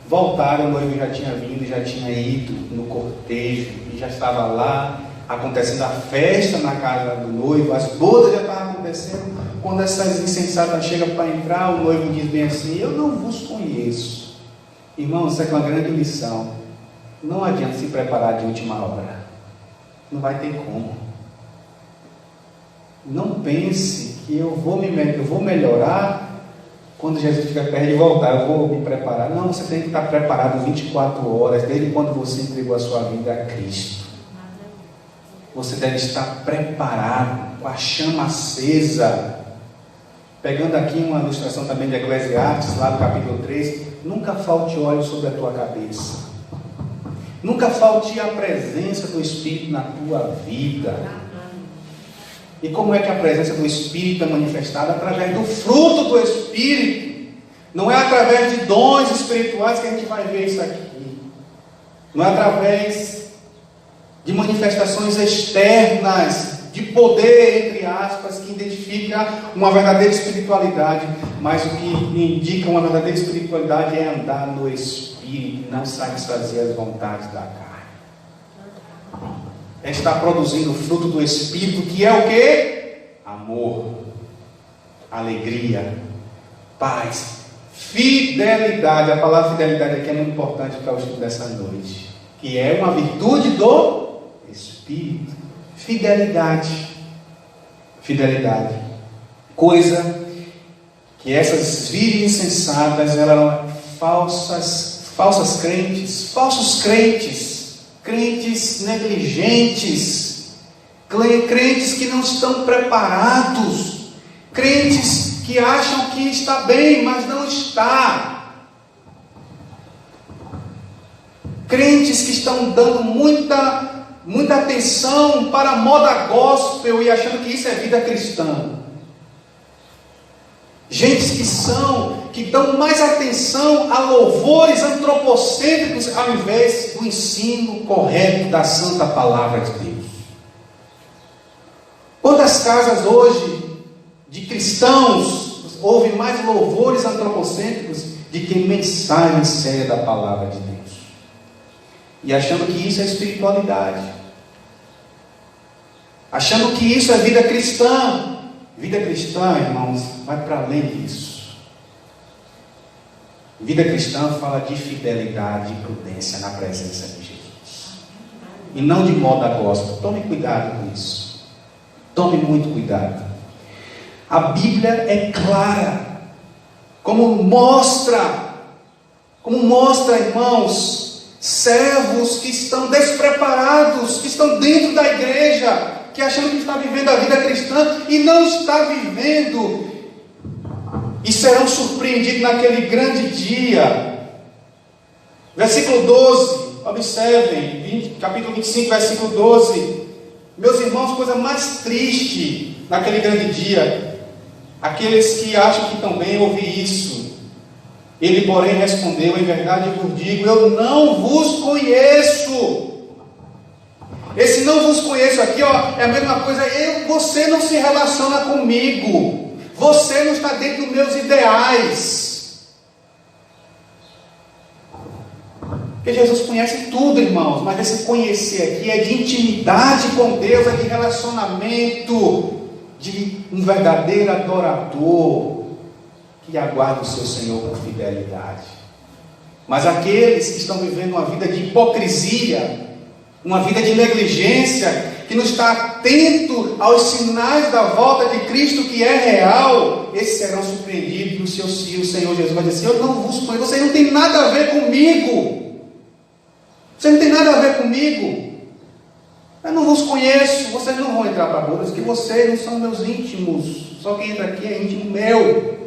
voltaram, o noivo já tinha vindo, já tinha ido no cortejo, e já estava lá, acontecendo a festa na casa do noivo, as bodas já estavam acontecendo. Quando essas insensatas chegam para entrar, o noivo diz bem assim: eu não vos conheço. Irmãos, isso é uma grande lição. Não adianta se preparar de última hora. Não vai ter como. Não pense que eu vou melhorar quando Jesus estiver perto de voltar, eu vou me preparar. Não, você tem que estar preparado 24 horas, desde quando você entregou a sua vida a Cristo. Você deve estar preparado, com a chama acesa. Pegando aqui uma ilustração também de Eclesiastes, lá do capítulo 3, nunca falte óleo sobre a tua cabeça. Nunca falte a presença do Espírito na tua vida. E como é que a presença do Espírito é manifestada? Através do fruto do Espírito. Não é através de dons espirituais que a gente vai ver isso aqui. Não é através de manifestações externas, de poder, entre aspas, que identifica uma verdadeira espiritualidade. Mas o que indica uma verdadeira espiritualidade é andar no Espírito, não satisfazer as vontades da carne. É estar produzindo o fruto do Espírito, que é o quê? Amor, alegria, paz, fidelidade. A palavra fidelidade aqui é muito importante para o estudo dessa noite, que é uma virtude do Espírito. Fidelidade. Fidelidade. Coisa que essas virgens insensatas eram falsas crentes, falsos crentes, crentes negligentes, crentes que não estão preparados, crentes que acham que está bem, mas não está, crentes que estão dando muita atenção para a moda gospel e achando que isso é vida cristã. Gente que dão mais atenção a louvores antropocêntricos ao invés do ensino correto da santa palavra de Deus. Quantas casas hoje de cristãos ouvem mais louvores antropocêntricos do que mensagem séria da palavra de Deus? E achando que isso é espiritualidade, achando que isso é vida cristã. Vida cristã, irmãos, vai para além disso. Vida cristã fala de fidelidade e prudência na presença de Jesus, e não de moda gospel. Tome cuidado com isso. Tome muito cuidado. A Bíblia é clara, como mostra, irmãos, servos que estão despreparados, que estão dentro da igreja, que achando que está vivendo a vida cristã e não está vivendo, e serão surpreendidos naquele grande dia. Versículo 12, observem, capítulo 25, versículo 12. Meus irmãos, coisa mais triste naquele grande dia, aqueles que acham que estão bem ouvir isso. Ele, porém, respondeu: em verdade vos digo, eu não vos conheço. Esse não vos conheço aqui, é a mesma coisa. Você não se relaciona comigo, você não está dentro dos meus ideais. Porque Jesus conhece tudo, irmãos, mas esse conhecer aqui é de intimidade com Deus, é de relacionamento, de um verdadeiro adorador que aguarda o seu Senhor com fidelidade. Mas aqueles que estão vivendo uma vida de hipocrisia, uma vida de negligência, que não está atento aos sinais da volta de Cristo, que é real, esses serão surpreendidos. O Senhor Jesus vai dizer assim: eu não vos conheço, vocês não têm nada a ver comigo, vocês não têm nada a ver comigo, eu não vos conheço, vocês não vão entrar para bodas, que vocês não são meus íntimos, só quem entra aqui é íntimo meu.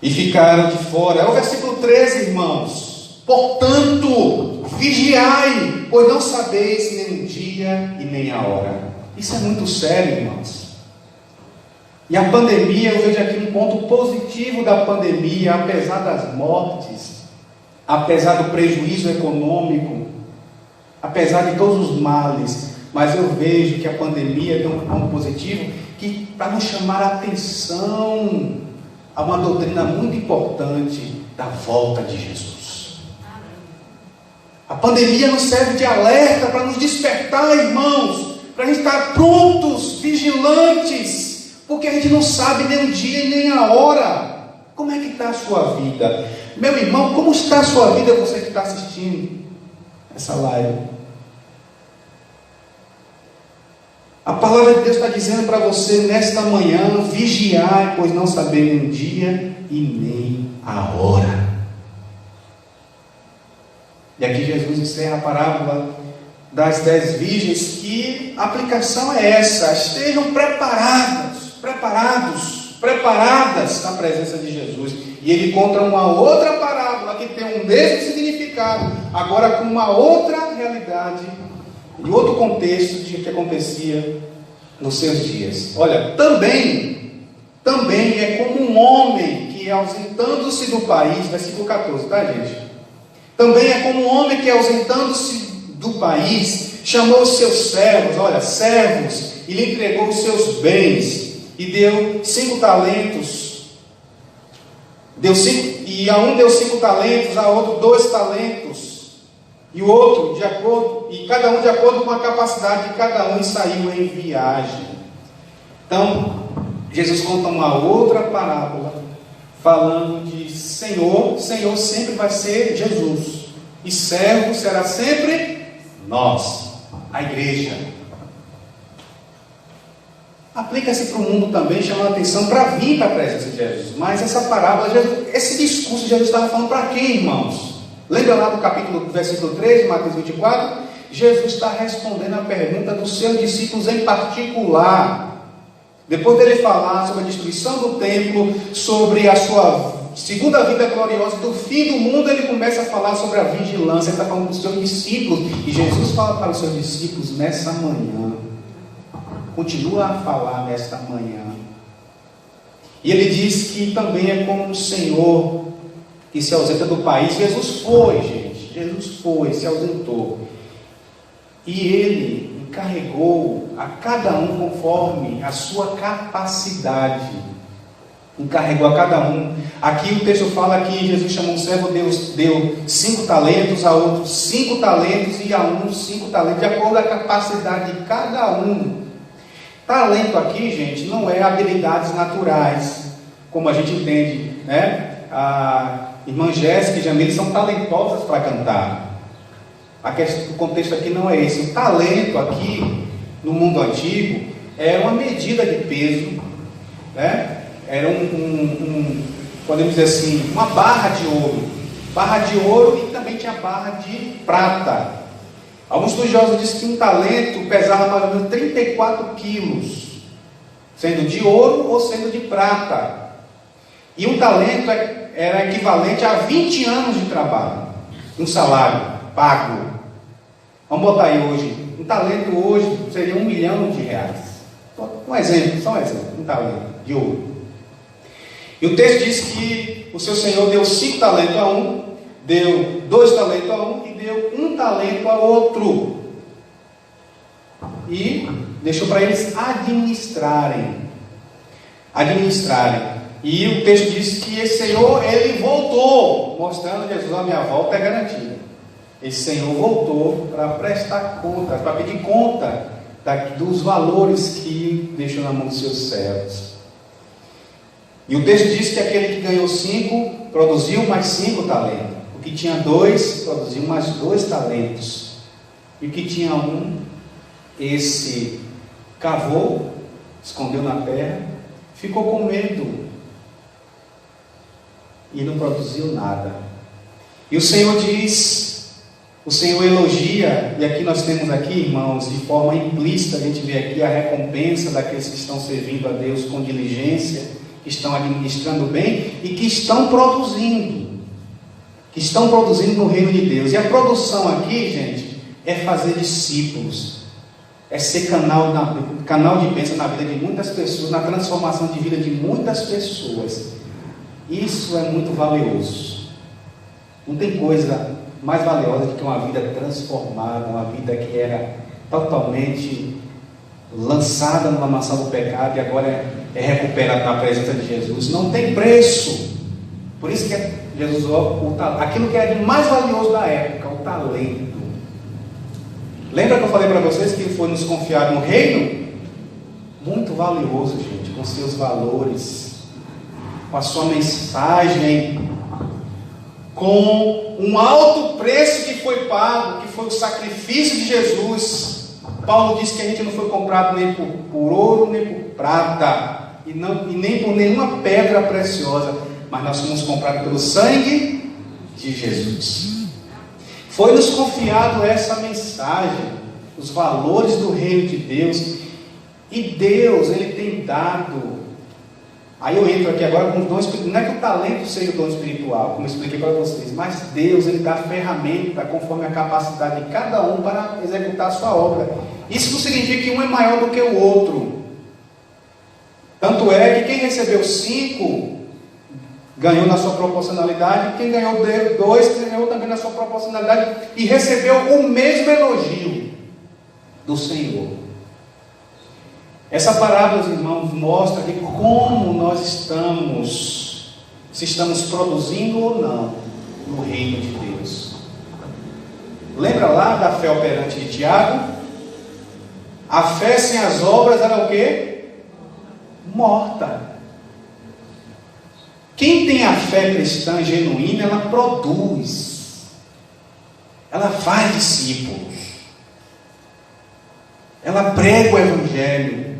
E ficaram de fora. É o versículo 13, irmãos. Portanto, vigiai, pois não sabeis nem o dia e nem a hora. Isso é muito sério, irmãos. E a pandemia, eu vejo aqui um ponto positivo da pandemia, apesar das mortes, apesar do prejuízo econômico, apesar de todos os males, mas eu vejo que a pandemia tem um ponto positivo, que para nos chamar a atenção há uma doutrina muito importante da volta de Jesus. A pandemia nos serve de alerta para nos despertar, irmãos, para a gente estar prontos, vigilantes, porque a gente não sabe nem o dia e nem a hora. Como é que está a sua vida? Meu irmão, como está a sua vida, você que está assistindo essa live? A palavra de Deus está dizendo para você nesta manhã: vigiai, pois não sabeis nem o dia e nem a hora. E aqui Jesus encerra a parábola das 10 virgens, que a aplicação é essa: estejam preparadas na presença de Jesus. E ele conta uma outra parábola que tem o mesmo significado, agora com uma outra realidade e outro contexto de que acontecia nos seus dias. Olha, também é como um homem que, ausentando-se do país, versículo 14, tá, gente? Também é como um homem que, ausentando-se do país, chamou os seus servos, e lhe entregou os seus bens, e deu 5 talentos. E a um deu 5 talentos, a outro 2 talentos, e o outro cada um de acordo com a capacidade de cada um, e saiu em viagem. Então, Jesus conta uma outra parábola, falando de Senhor sempre vai ser Jesus, e servo será sempre nós, a igreja. Aplica-se para o mundo também, chamando a atenção para vir para a presença de Jesus. Mas essa parábola, esse discurso, Jesus estava falando para quem, irmãos? Lembra lá do versículo 3 de Mateus 24? Jesus está respondendo a pergunta dos seus discípulos em particular. Depois dele falar sobre a destruição do templo, sobre a sua segunda vida gloriosa, do fim do mundo, ele começa a falar sobre a vigilância. Ele está falando dos seus discípulos. E Jesus fala para os seus discípulos nessa manhã. Continua a falar nesta manhã. E ele diz que também é como o Senhor que se ausenta do país. Jesus foi, se ausentou. E ele encarregou a cada um conforme a sua capacidade. Encarregou a cada um. Aqui o texto fala que Jesus chamou um servo, deu 5 talentos, a outro 5 talentos e a um 5 talentos, de acordo com a capacidade de cada um. Talento aqui, gente, não é habilidades naturais, como a gente entende, né? A irmã Jéssica e Jamile são talentosas para cantar. O contexto aqui não é esse. O talento aqui, no mundo antigo, era uma medida de peso, né? Era podemos dizer assim, uma barra de ouro, e também tinha barra de prata. Alguns estudiosos dizem que um talento pesava mais ou menos 34 quilos, sendo de ouro ou sendo de prata. E um talento era equivalente a 20 anos de trabalho, um salário pago. Vamos botar aí hoje, um talento hoje seria R$1 milhão. Um exemplo, só um exemplo, um talento de ouro. E o texto diz que o seu Senhor deu 5 talentos a um, deu 2 talentos a um e deu 1 talento a outro. E deixou para eles administrarem. E o texto diz que esse Senhor, ele voltou, mostrando Jesus: a minha volta é garantida. Esse Senhor voltou para prestar conta, para pedir conta dos valores que deixou na mão dos seus servos. E o texto diz que aquele que ganhou 5 produziu mais 5 talentos. O que tinha 2 produziu mais 2 talentos. E o que tinha 1, esse cavou, escondeu na terra, ficou com medo e não produziu nada. E o Senhor diz, o Senhor elogia, e aqui nós temos aqui, irmãos, de forma implícita, a gente vê aqui a recompensa daqueles que estão servindo a Deus com diligência, que estão administrando bem e que estão produzindo no reino de Deus. E a produção aqui, gente, é fazer discípulos, é ser canal de bênção na vida de muitas pessoas, na transformação de vida de muitas pessoas. Isso é muito valioso. Não tem coisa mais valiosa do que uma vida transformada, uma vida que era totalmente lançada numa maçã do pecado e agora é recuperado na presença de Jesus, não tem preço. Por isso que Jesus usou aquilo que era de mais valioso da época, o talento. Lembra que eu falei para vocês que foi nos confiado um reino? Muito valioso, gente, com seus valores, com a sua mensagem, com um alto preço que foi pago, que foi o sacrifício de Jesus. Paulo diz que a gente não foi comprado nem por ouro, nem por prata, e nem por nenhuma pedra preciosa, mas nós fomos comprados pelo sangue de Jesus. Foi nos confiado essa mensagem, os valores do reino de Deus, e Deus, Ele tem dado. Aí eu entro aqui agora com os dons espirituais. Não é que o talento seja o dom espiritual, como eu expliquei para vocês, mas Deus, Ele dá a ferramenta conforme a capacidade de cada um para executar a sua obra. Isso não significa que um é maior do que o outro. Tanto é que quem recebeu 5 ganhou na sua proporcionalidade, quem ganhou 2 ganhou também na sua proporcionalidade e recebeu o mesmo elogio do Senhor. Essa parábola, irmãos, mostra que como nós estamos, se estamos produzindo ou não no reino de Deus. Lembra lá da fé operante de Tiago? A fé sem as obras era o quê? Morta. Quem tem a fé cristã genuína, ela produz, ela faz discípulos, ela prega o Evangelho,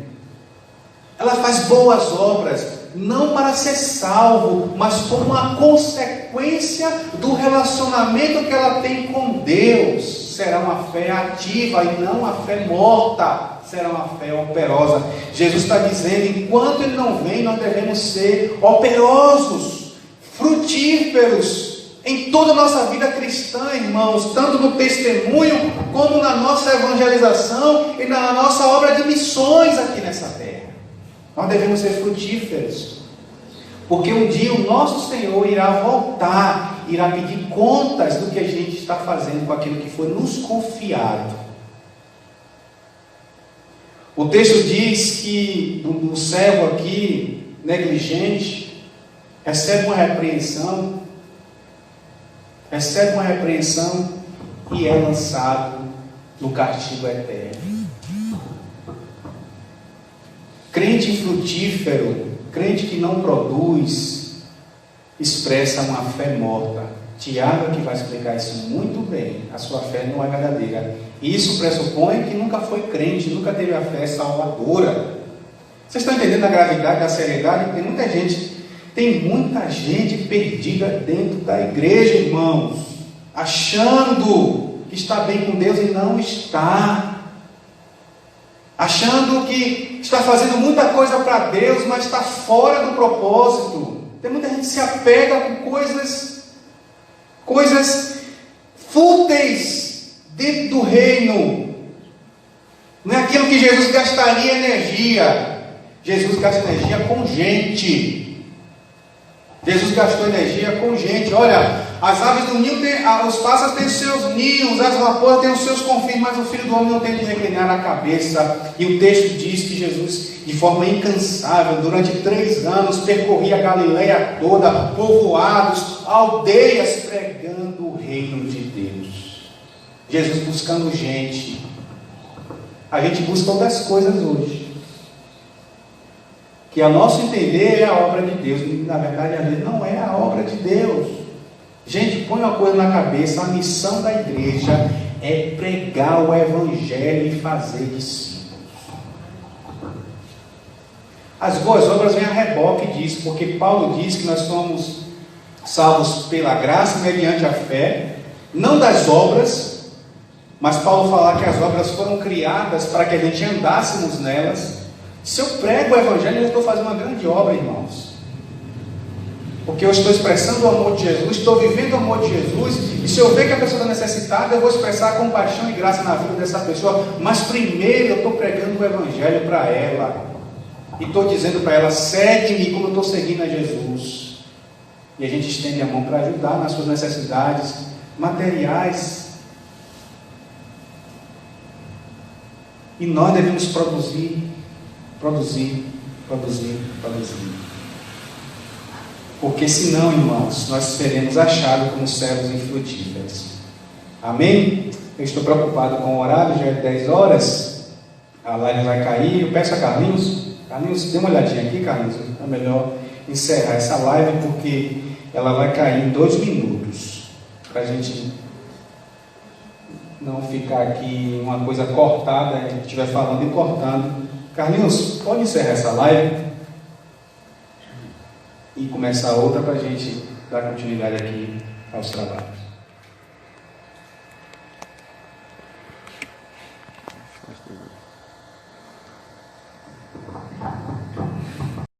ela faz boas obras, não para ser salvo, mas como uma consequência do relacionamento que ela tem com Deus. Será uma fé ativa e não uma fé morta, será uma fé operosa. Jesus está dizendo, enquanto Ele não vem, nós devemos ser operosos, frutíferos, em toda a nossa vida cristã, irmãos, tanto no testemunho, como na nossa evangelização, e na nossa obra de missões aqui nessa terra. Nós devemos ser frutíferos, porque um dia o nosso Senhor irá voltar, irá pedir contas do que a gente está fazendo com aquilo que foi nos confiado. O texto diz que o servo aqui, negligente, recebe uma repreensão e é lançado no castigo eterno. Crente infrutífero, crente que não produz, expressa uma fé morta. Tiago que vai explicar isso muito bem. A sua fé não é verdadeira. E isso pressupõe que nunca foi crente, nunca teve a fé salvadora. Vocês estão entendendo a gravidade, a seriedade? Tem muita gente perdida dentro da igreja, irmãos, achando que está bem com Deus e não está. Achando que está fazendo muita coisa para Deus, mas está fora do propósito. Tem muita gente que se apega com coisas fúteis dentro do reino. Não é aquilo que Jesus gastaria energia. Jesus gasta energia com gente. Jesus gastou energia com gente. Olha, as aves do ninho os pássaros têm os seus ninhos, as raposas têm os seus confins, mas o Filho do Homem não tem de reclinar a cabeça. E o texto diz que Jesus, de forma incansável, durante 3 anos, percorria a Galileia toda, povoados, aldeias, pregando o reino de Deus. Jesus buscando gente. A gente busca outras coisas hoje, que a nosso entender é a obra de Deus, e na verdade às vezes não é a obra de Deus. Gente, põe uma coisa na cabeça: a missão da igreja é pregar o Evangelho e fazer discípulos. As boas obras vêm a reboque disso, porque Paulo diz que nós somos salvos pela graça mediante a fé, não das obras, mas Paulo fala que as obras foram criadas para que a gente andássemos nelas. Se eu prego o Evangelho, eu estou fazendo uma grande obra, irmãos, porque eu estou expressando o amor de Jesus, estou vivendo o amor de Jesus, e se eu ver que a pessoa está necessitada, eu vou expressar compaixão e graça na vida dessa pessoa, mas primeiro eu estou pregando o Evangelho para ela, e estou dizendo para ela: segue-me como eu estou seguindo a Jesus. E a gente estende a mão para ajudar nas suas necessidades materiais. E nós devemos produzir produzir. Porque senão, irmãos, nós seremos achados como servos infrutíferos. Amém? Eu estou preocupado com o horário, já é 10 horas, a live vai cair. Eu peço a Carlinhos, dê uma olhadinha aqui, Carlinhos, é melhor encerrar essa live, porque ela vai cair em 2 minutos, para a gente não ficar aqui uma coisa cortada, a gente estiver falando e cortando. Carlinhos, pode encerrar essa live e começar outra para a gente dar continuidade aqui aos trabalhos.